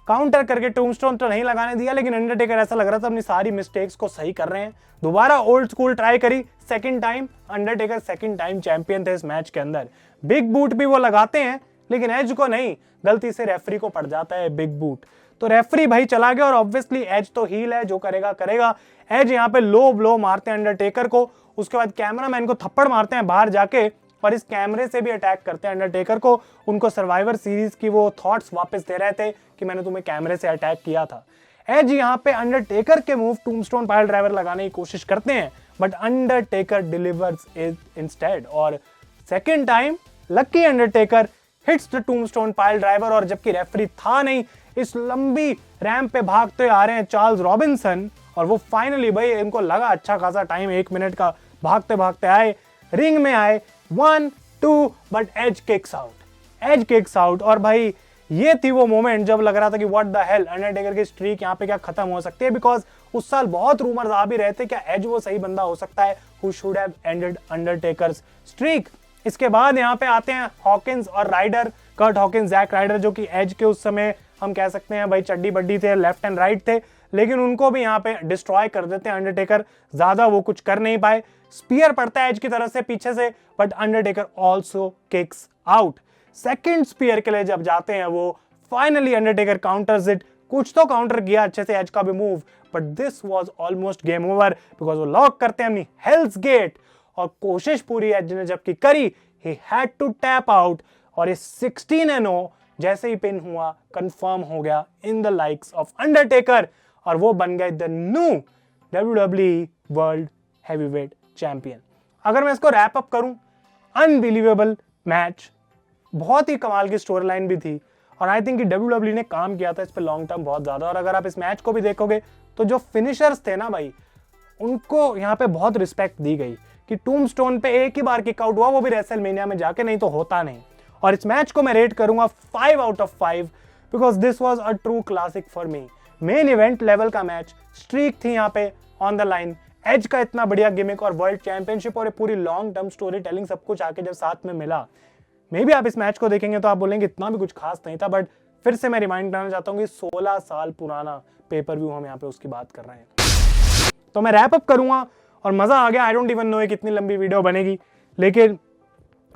Speaker 1: काउंटर करके टूम्बस्टोन तो नहीं लगाने दिया, लेकिन अंडरटेकर ऐसा लग रहा था अपनी सारी मिस्टेक्स को सही कर रहे हैं। दोबारा ओल्ड स्कूल ट्राई करी, second time Undertaker second time champion थे इस मैच के अंदर। बिग बूट भी वो लगाते हैं, लेकिन एज को नहीं, गलती से रेफरी को पड़ जाता है बिग बूट। तो रेफरी भाई चला गया और ऑब्वियसली एज तो हील है, जो करेगा करेगा। एज यहाँ पे लो ब्लो मारते हैं अंडरटेकर को, उसके बाद कैमरामैन को थप्पड़ मारते हैं बाहर जाके, और इस कैमरे से भी अटैक करते हैं अंडरटेकर को। उनको सर्वाइवर सीरीज की वो थॉट्स वापस दे रहे थे कि मैंने तुम्हें कैमरे से अटैक किया था। एज यहाँ पे अंडरटेकर के मूव टूम्बस्टोन पाइल ड्राइवर लगाने की कोशिश करते हैं, but Undertaker delivers it instead, और second time lucky Undertaker hits the tombstone pile driver. और जबकि रेफरी था नहीं, इस लंबी रैंप पे भागते आ रहे हैं चार्ल्स रॉबिन्सन, और वो फाइनली भाई इनको लगा अच्छा खासा टाइम 1 मिनट का, भागते भागते आए, रिंग में आए, 1 2, बट एज किक्स आउट। और भाई ये थी वो मोमेंट जब लग रहा था कि व्हाट द हेल, अंडरटेकर की स्ट्रीक यहाँ पे क्या खत्म हो सकती है, बिकॉज उस साल बहुत रूमर्स आ भी रहे थे क्या एज वो सही बंदा हो सकता है who should have ended Undertaker's streak. इसके बाद यहाँ पे आते हैं हॉकिंस और Ryder, Curt Hawkins, Zack Ryder, जो कि एज के उस समय हम कह सकते हैं भाई चड्डी बड्डी थे, लेफ्ट एंड राइट थे, लेकिन उनको भी यहाँ पे डिस्ट्रॉय कर देते हैं अंडरटेकर। ज्यादा वो कुछ कर नहीं पाए। स्पीयर पड़ता है एज की तरफ से पीछे से, but Undertaker also kicks out. Second sphere के लिए जब जाते हैं वो, फाइनली अंडरटेकर काउंटर्स इट, कुछ तो काउंटर किया अच्छे से एज का भी move, but this was almost game over, because वो लॉक करते हैं अपनी हेल्स गेट। और कोशिश पूरी एज ने जबकि करी, he had to tap out, और ये 16-0 जैसे ही पिन हुआ कंफर्म हो गया in the likes of Undertaker, और वो बन गए the new WWE world heavyweight champion. अगर मैं इसको रैप अप करूं, अनबिलीवेबल मैच, बहुत ही कमाल की स्टोरी लाइन भी थी, और आई थिंक कि WWE ने काम किया था इस पे लॉन्ग टर्म बहुत ज्यादा। और अगर आप इस मैच को भी देखोगे तो जो फिनिशर्स थे ना भाई, उनको यहाँ पे बहुत रिस्पेक्ट दी गई कि टूम्बस्टोन पे एक ही बार किक आउट हुआ, वो भी रेसलमेनिया में जाके, नहीं तो होता नहीं। और इस मैच को मैं रेट करूंगा 5 out of 5, because this was a true classic for me. Main event level का मैच, स्ट्रीक थी यहाँ पे ऑन द लाइन, एज का इतना बढ़िया गिमिक और वर्ल्ड चैंपियनशिप और पूरी लॉन्ग टर्म स्टोरी टेलिंग, सब कुछ आके जब साथ में मिला, मे भी आप इस मैच को देखेंगे तो आप बोलेंगे इतना भी कुछ खास नहीं था, बट फिर से मैं रिमाइंड करना चाहता हूँ कि 16 साल पुराना पेपर व्यू हम यहाँ पे उसकी बात कर रहे हैं। तो मैं रैप अप करूंगा, और मजा आ गया। आई डोंट इवन नो कितनी लंबी वीडियो बनेगी, लेकिन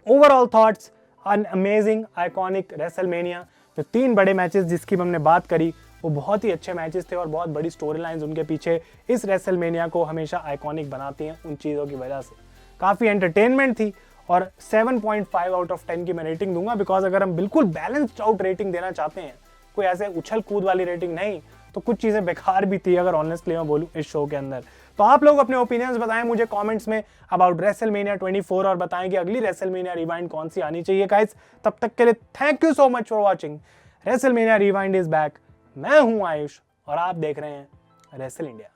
Speaker 1: overall thoughts, an amazing iconic WrestleMania. जो 3 बड़े मैचेस जिसकी हमने बात करी, वो बहुत ही अच्छे मैचेस थे और बहुत बड़ी स्टोरी लाइन्स उनके पीछे इस रेसलमेनिया को हमेशा आइकॉनिक बनाती हैं उन चीज़ों की वजह से। काफ़ी एंटरटेनमेंट थी, और 7.5 आउट ऑफ 10 की मैं रेटिंग दूंगा, बिकॉज अगर हम बिल्कुल बैलेंस्ड आउट रेटिंग देना चाहते हैं, कोई ऐसे उछल कूद वाली रेटिंग नहीं, तो कुछ चीज़ें बेकार भी थी अगर ऑनेस्टली मैं बोलूँ इस शो के अंदर। तो आप लोग अपने ओपिनियंस बताएं मुझे कमेंट्स में अबाउट रेसलमेनिया 24, और बताएं कि अगली रेसलमेनिया रिवाइंड कौन सी आनी चाहिए गाइस। तब तक के लिए thank you so much for watching. WrestleMania rewind is back. मैं हूं आयुष और आप देख रहे हैं रेसल इंडिया।